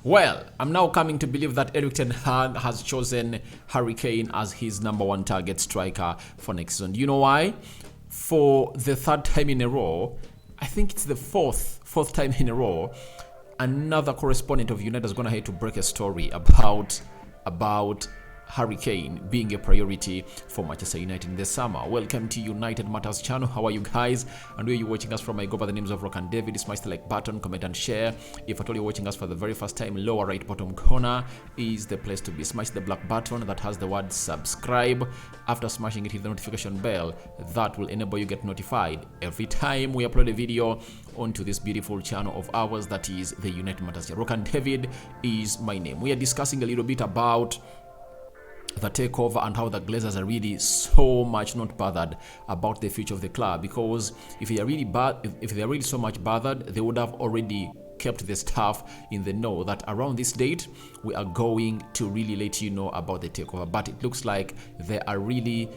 Well, I'm now coming to believe that Erik ten Hag has chosen Harry Kane as his number one target striker for next season. Do you know why? For the third time in a row, I think it's the fourth time in a row, another correspondent of United is going to have to break a story about Harry Kane being a priority for Manchester United in the summer. Welcome to United Matters channel. How are you guys? And where are you watching us from? I go by the names of Rock and David. Smash the like button, comment and share. If at all you're watching us for the very first time, lower right bottom corner is the place to be. Smash the black button that has the word subscribe. After smashing it, hit the notification bell. That will enable you get notified every time we upload a video onto this beautiful channel of ours, that is the United Matters. Rock and David is my name. We are discussing a little bit about the takeover and how the Glazers are really so much not bothered about the future of the club, because if they are really so much bothered, they would have already kept the staff in the know that around this date we are going to really let you know about the takeover. But it looks like they are really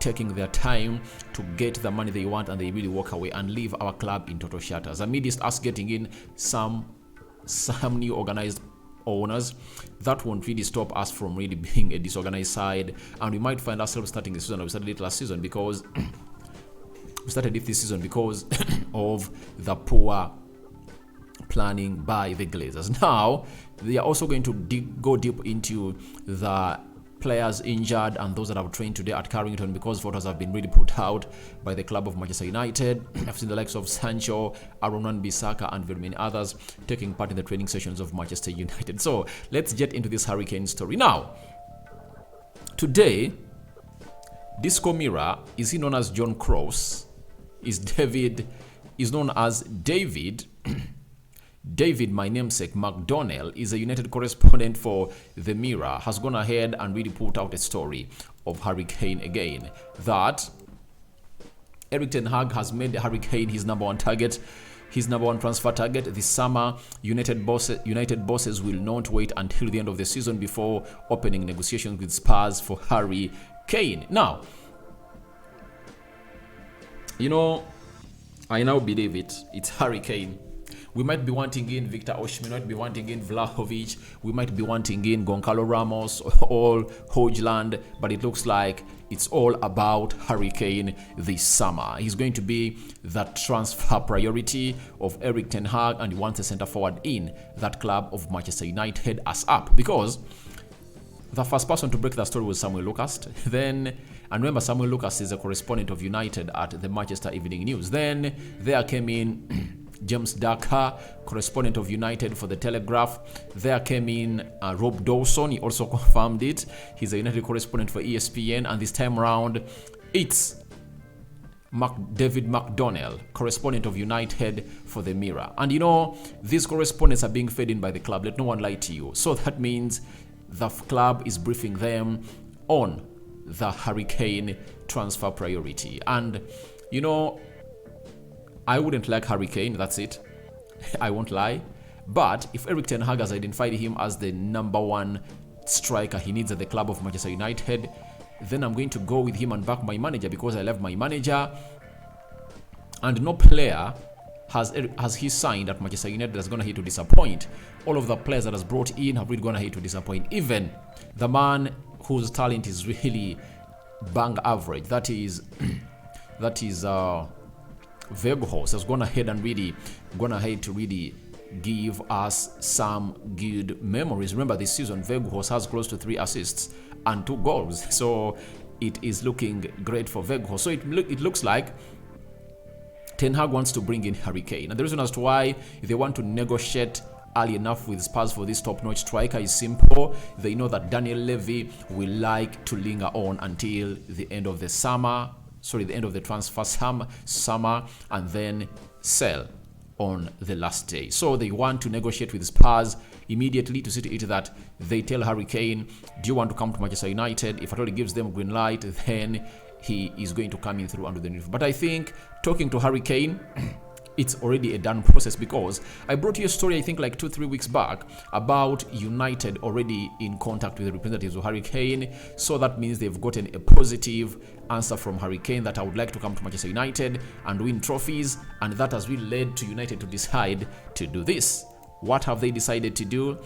taking their time to get the money they want, and they really walk away and leave our club in total shatters. Amidst us getting in some new organized owners, that won't really stop us from really being a disorganized side, and we might find ourselves starting this season. We started it last season because we started it this season because of the poor planning by the Glazers. Now they are also going to go deep into the players injured and those that have trained today at Carrington, because photos have been really put out by the club of Manchester United. I've seen the likes of Sancho, Aaron Wan-Bissaka and very many others taking part in the training sessions of Manchester United. So let's get into this Harry Kane story. Now, today, Disco Mira, is he known as John Cross? Is known as David, my namesake, McDonnell, is a United correspondent for the Mirror, has gone ahead and really put out a story of Harry Kane again, that Erik ten Hag has made Harry Kane his number one target, his number one transfer target this summer. United bosses will not wait until the end of the season before opening negotiations with Spurs for Harry Kane. Now, you know, I now believe it's Harry Kane. We might be wanting in Victor Osimhen, we might be wanting in Vlahovic, we might be wanting in Goncalo Ramos, all Hojland, but it looks like it's all about Harry Kane this summer. He's going to be the transfer priority of Erik ten Hag, and he wants a centre forward in that club of Manchester United as up, because the first person to break that story was Samuel Lucas. And remember, Samuel Lucas is a correspondent of United at the Manchester Evening News. Then there came in James Daka, correspondent of United for the Telegraph. There came in Rob Dawson. He also confirmed it. He's a United correspondent for ESPN. And this time around, it's David McDonnell, correspondent of United for the Mirror. And you know, these correspondents are being fed in by the club. Let no one lie to you. So that means the club is briefing them on the Harry Kane transfer priority. And you know, I wouldn't like Harry Kane, that's it. I won't lie. But if Erik ten Hag has identified him as the number one striker he needs at the club of Manchester United, then I'm going to go with him and back my manager, because I love my manager. And no player has he signed at Manchester United that's going to hate to disappoint. All of the players that has brought in have really going to hate to disappoint. Even the man whose talent is really bang average, that is Weghorst, has gone ahead and really to really give us some good memories. Remember, this season Weghorst has close to 3 assists and 2 goals, so it is looking great for Weghorst. So it looks like Ten Hag wants to bring in Harry Kane, and the reason as to why they want to negotiate early enough with Spurs for this top-notch striker is simple. They know that Daniel Levy will like to linger on until the end of the summer. The end of the transfer summer, and then sell on the last day. So they want to negotiate with Spurs immediately to see to it that they tell Harry Kane, do you want to come to Manchester United? If at all he gives them green light, then he is going to come in through under the roof. But I think talking to Harry Kane, it's already a done process, because I brought you a story, I think like 2-3 weeks back, about United already in contact with the representatives of Harry Kane. So that means they've gotten a positive answer from Harry Kane that I would like to come to Manchester United and win trophies, and that has really led to United to decide to do this. What have they decided to do?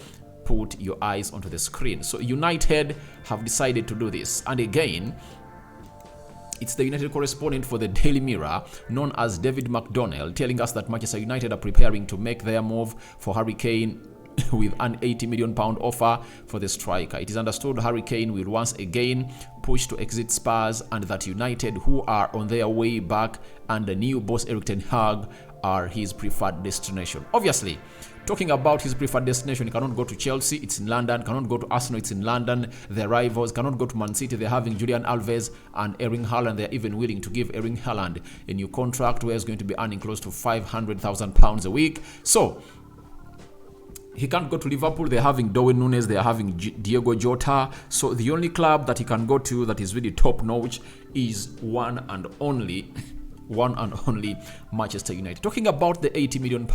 Put your eyes onto the screen. So United have decided to do this. And again, it's the United correspondent for the Daily Mirror, known as David McDonnell, telling us that Manchester United are preparing to make their move for Harry Kane with an £80 million offer for the striker. It is understood Harry Kane will once again push to exit Spurs, and that United, who are on their way back under new boss Erik ten Hag, are his preferred destination. Obviously, talking about his preferred destination, he cannot go to Chelsea, it's in London, cannot go to Arsenal, it's in London, their rivals, cannot go to Man City, they're having Julian Alves and Erling Haaland. They're even willing to give Erling Haaland a new contract where he's going to be earning close to £500,000 a week. So he can't go to Liverpool. They're having Darwin Núñez, they're having Diego Jota. So the only club that he can go to that is really top notch is one and only Manchester United. Talking about the £80 million,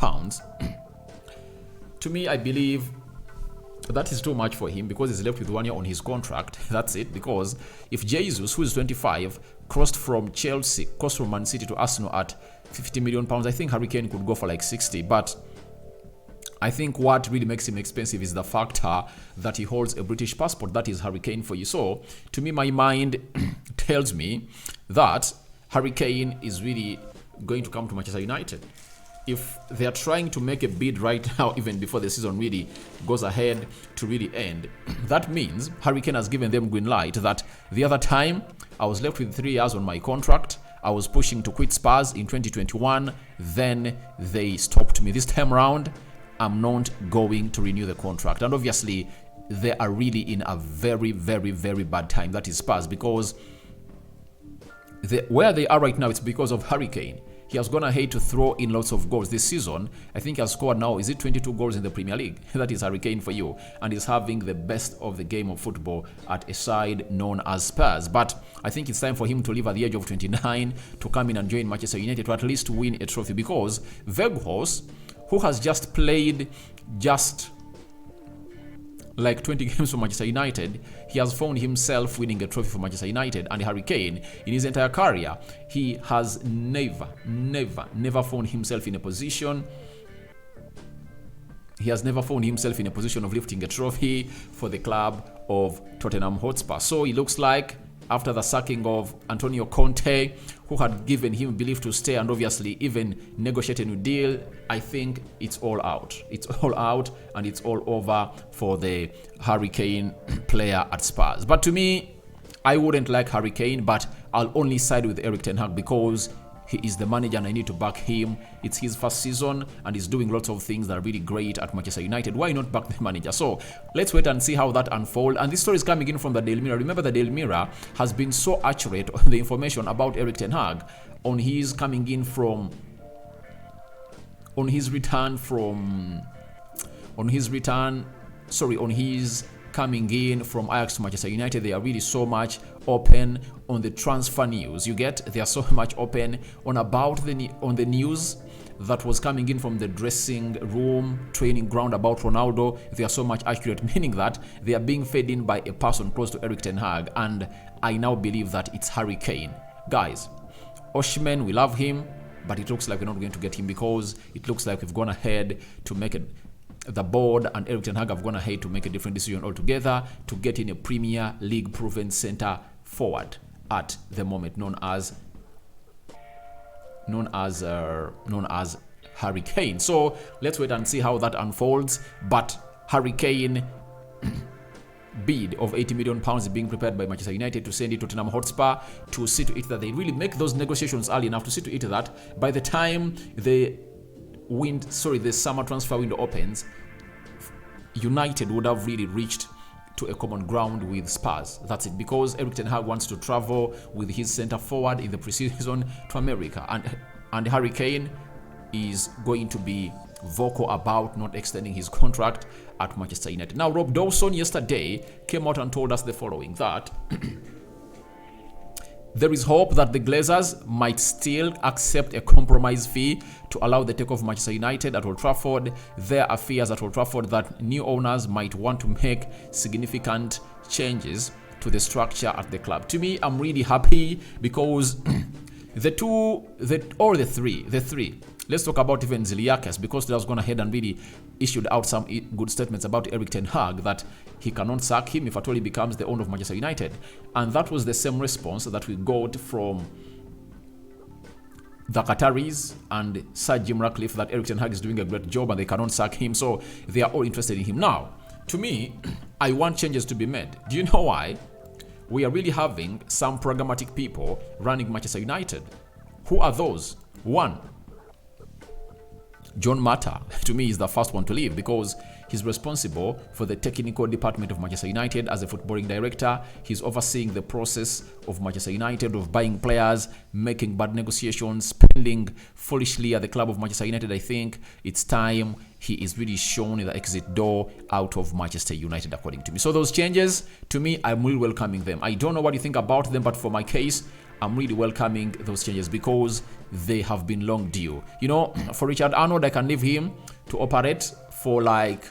to me, I believe that is too much for him because he's left with 1 year on his contract. That's it. Because if Jesus, who is 25, crossed from Man City to Arsenal at £50 million, I think Harry Kane could go for like 60. But I think what really makes him expensive is the factor that he holds a British passport. That is Harry Kane for you. So, to me, my mind tells me that Harry Kane is really going to come to Manchester United. If they are trying to make a bid right now, even before the season really goes ahead to really end, that means Harry Kane has given them green light that the other time I was left with 3 years on my contract. I was pushing to quit Spurs in 2021. Then they stopped me. This time around, I'm not going to renew the contract. And obviously, they are really in a very, very, very bad time. That is Spurs, because where they are right now, it's because of Harry Kane. He has gone ahead to throw in lots of goals this season. I think he has scored now, is it 22 goals in the Premier League? That is Harry Kane for you. And he's having the best of the game of football at a side known as Spurs. But I think it's time for him to leave at the age of 29 to come in and join Manchester United to at least win a trophy, because Weghorst, who has just played like 20 games for Manchester United, he has found himself winning a trophy for Manchester United. And Harry Kane, in his entire career, he has never found himself in a position. He has never found himself in a position of lifting a trophy for the club of Tottenham Hotspur. So it looks like after the sacking of Antonio Conte, who had given him belief to stay and obviously even negotiated a new deal, I think it's all out. It's all out and it's all over for the Harry Kane player at Spurs. But to me, I wouldn't like Harry Kane, but I'll only side with Erik ten Hag because he is the manager and I need to back him. It's his first season and he's doing lots of things that are really great at Manchester United. Why not back the manager? So let's wait and see how that unfolds. And this story is coming in from the Daily Mirror. Remember, the Daily Mirror has been so accurate on the information about Erik ten Hag on his coming in from, on his coming in from Ajax to Manchester United. They are really so much open on the transfer news. You get, they are so much open on the news that was coming in from the dressing room, training ground about Ronaldo. They are so much accurate, meaning that they are being fed in by a person close to Erik ten Hag, and I now believe that it's Harry Kane. Guys, Osimhen, we love him, but it looks like we're not going to get him because it looks like we've gone ahead to make it. The board and Erik ten Hag have gone ahead to make a different decision altogether to get in a Premier League proven centre forward at the moment, known as Harry Kane. So let's wait and see how that unfolds. But Harry Kane bid of £80 million is being prepared by Manchester United to send it to Tottenham Hotspur to see to it that they really make those negotiations early enough to see to it that by the time the summer transfer window opens, United would have really reached to a common ground with Spurs. That's it, because Erik ten Hag wants to travel with his centre forward in the preseason to America, and Harry Kane is going to be vocal about not extending his contract at Manchester United. Now, Rob Dawson yesterday came out and told us the following, that there is hope that the Glazers might still accept a compromise fee to allow the takeover of Manchester United at Old Trafford. There are fears at Old Trafford that new owners might want to make significant changes to the structure at the club. To me, I'm really happy because the three, Let's talk about even Ziliakis, because they was gone ahead and really issued out some good statements about Erik ten Hag that he cannot sack him if at all he becomes the owner of Manchester United. And that was the same response that we got from the Qataris and Sir Jim Ratcliffe, that Erik ten Hag is doing a great job and they cannot sack him, so they are all interested in him. Now, to me, I want changes to be made. Do you know why? We are really having some pragmatic people running Manchester United. Who are those? One, John Mata, to me, is the first one to leave, because he's responsible for the technical department of Manchester United as a footballing director. He's overseeing the process of Manchester United of buying players, making bad negotiations, spending foolishly at the club of Manchester United. I think it's time he is really shown the exit door out of Manchester United, according to me. So those changes, to me, I'm really welcoming them. I don't know what you think about them, but for my case, I'm really welcoming those changes because they have been long due. You know, for Richard Arnold, I can leave him to operate for like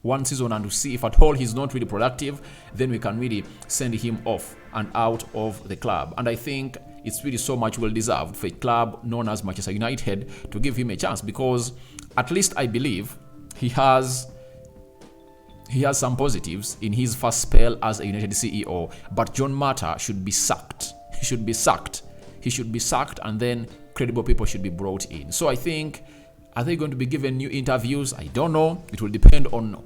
one season and to see if at all he's not really productive, then we can really send him off and out of the club. And I think it's really so much well deserved for a club known as Manchester United to give him a chance, because at least I believe he has some positives in his first spell as a United CEO. But John Mata should be sacked. He should be sacked. He should be sacked, and then credible people should be brought in. So I think, are they going to be given new interviews? I don't know. It will depend on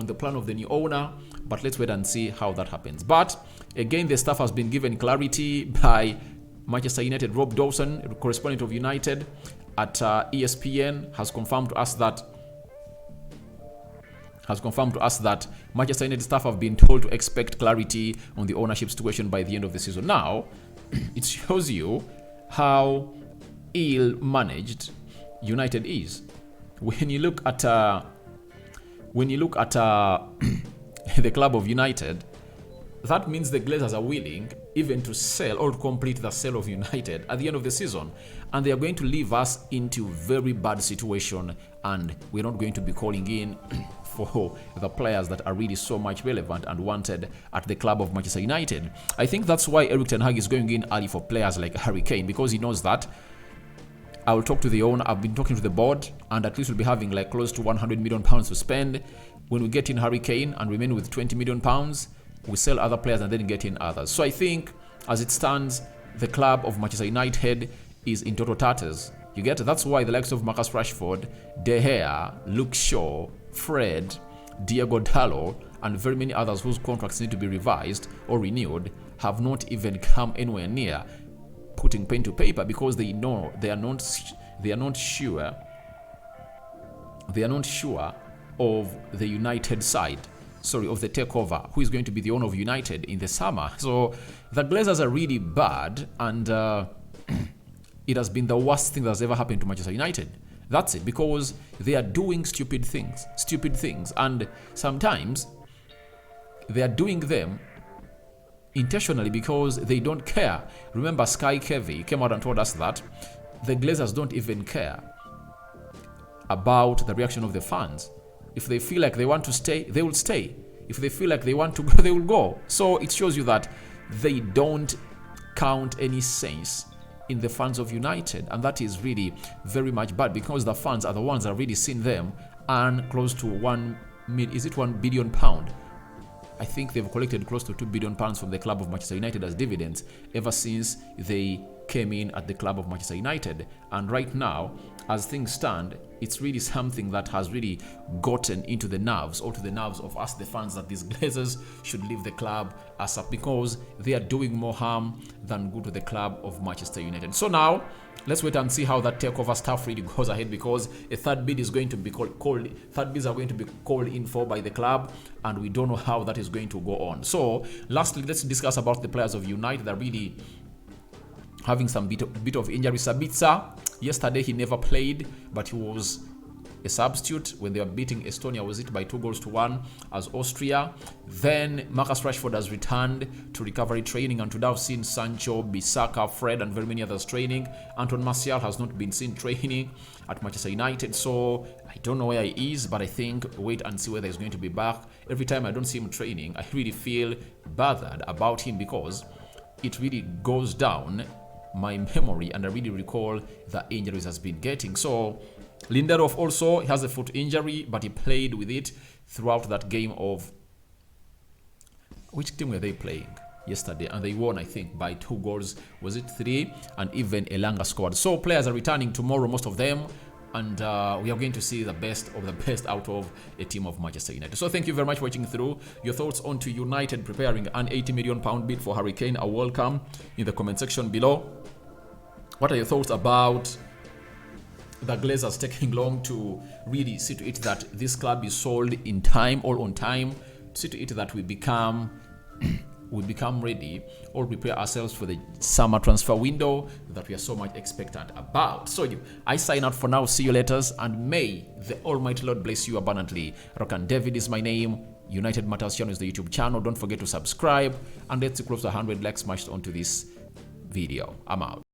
the plan of the new owner. But let's wait and see how that happens. But again, the staff has been given clarity by Manchester United. Rob Dawson, correspondent of United at ESPN, has confirmed to us that Manchester United staff have been told to expect clarity on the ownership situation by the end of the season. Now, it shows you how ill managed United is. When you look at the club of United, that means the Glazers are willing even to sell or to complete the sale of United at the end of the season, and they are going to leave us into very bad situation, and we're not going to be calling in for the players that are really so much relevant and wanted at the club of Manchester United. I think that's why Erik ten Hag is going in early for players like Harry Kane, because he knows that I will talk to the owner, I've been talking to the board, and at least we'll be having like close to £100 million to spend. When we get in Harry Kane and remain with £20 million, we sell other players and then get in others. So I think, as it stands, the club of Manchester United is in total tatters. You get it? That's why the likes of Marcus Rashford, De Gea, Luke Shaw, Fred, Diego Dallo, and very many others whose contracts need to be revised or renewed have not even come anywhere near putting pen to paper, because they know they are not sure of the United side. Of the takeover, who is going to be the owner of United in the summer. So the Glazers are really bad, and it has been the worst thing that's ever happened to Manchester United. That's it, because they are doing stupid things, and sometimes they are doing them intentionally because they don't care. Remember, Sky Kevy came out and told us that the Glazers don't even care about the reaction of the fans. If they feel like they want to stay, they will stay. If they feel like they want to go, they will go. So it shows you that they don't count any sense in the fans of United, and that is really very much bad, because the fans are the ones that have really seen them earn close to £1 billion? I think they've collected close to £2 billion from the club of Manchester United as dividends ever since they came in at the club of Manchester United. And right now, as things stand, it's really something that has really gotten into the nerves, or to the nerves of us, the fans, that these Glazers should leave the club ASAP, because they are doing more harm than good to the club of Manchester United. So now, let's wait and see how that takeover stuff really goes ahead, because a third bid is going to be third bids are going to be called in for by the club, and we don't know how that is going to go on. So lastly, let's discuss about the players of United that are really having some bit of injury. Sabitzer, yesterday he never played, but he was a substitute when they were beating Estonia, was it by 2-1 as Austria. Then Marcus Rashford has returned to recovery training, and today I've seen Sancho, Bissaka, Fred, and very many others training. Anton Martial has not been seen training at Manchester United, so I don't know where he is, but I think wait and see whether he's going to be back. Every time I don't see him training, I really feel bothered about him, because it really goes down my memory, and I really recall the injuries has been getting. So Lindelof also has a foot injury, but he played with it throughout that game of, which team were they playing yesterday? And they won, I think, by 2 goals. Was it 3? And even Elanga scored. So players are returning tomorrow, most of them. And we are going to see the best of the best out of a team of Manchester United. So thank you very much for watching through. Your thoughts on to United preparing an £80 million bid for Harry Kane are welcome in the comment section below. What are your thoughts about the Glazers taking long to really see to it that this club is sold in time, all on time, see to it that we become ready or prepare ourselves for the summer transfer window that we are so much expectant about. So I sign out for now. See you later, and may the Almighty Lord bless you abundantly. Rokan David is my name. United Matters channel is the YouTube channel. Don't forget to subscribe, and let's close the 100 likes smashed onto this video. I'm out.